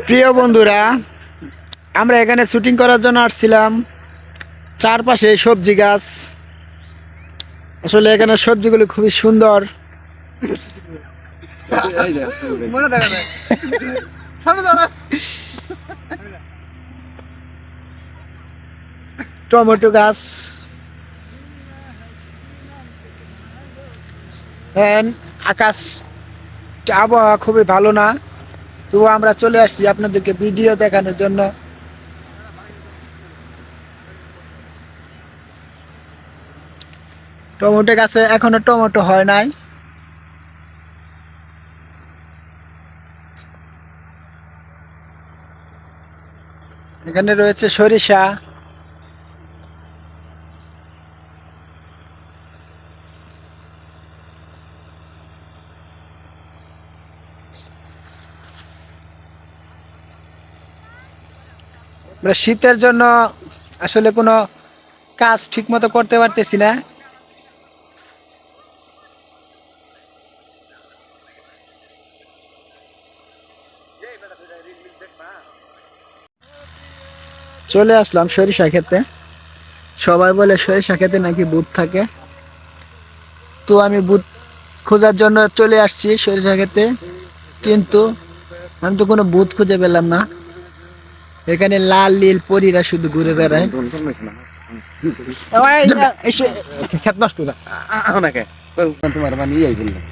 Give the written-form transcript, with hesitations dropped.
প্রিয় বন্ধুরা, আমরা এখানে শুটিং করার জন্য আসছিলাম। চারপাশে সবজি গাছ, আসলে এখানে সবজিগুলো খুবই সুন্দর। টমেটো গাছ, আকাশ আবহাওয়া খুবই ভালো না, তো আমরা চলে আসছি আপনাদেরকে ভিডিও দেখানোর জন্য। টমেটো গাছে এখনো টমেটো হয় নাই। এখানে রয়েছে সরিষা, আমরা শীতের জন্য আসলে কোনো কাজ ঠিক মতো করতে পারতেছি না। চলে আসলাম সরিষা খেতে। সবাই বলে সরিষা খেতে নাকি ভূত থাকে, তো আমি ভূত খোঁজার জন্য চলে আসছি সরিষা খেতে, কিন্তু আমি তো কোনো ভূত খুঁজে পেলাম না। এখানে লাল নীল পরীরা শুধু ঘুরে বেড়ায়। খেত নষ্ট না ওনাকে তোমার মানে ইয়াই বললাম।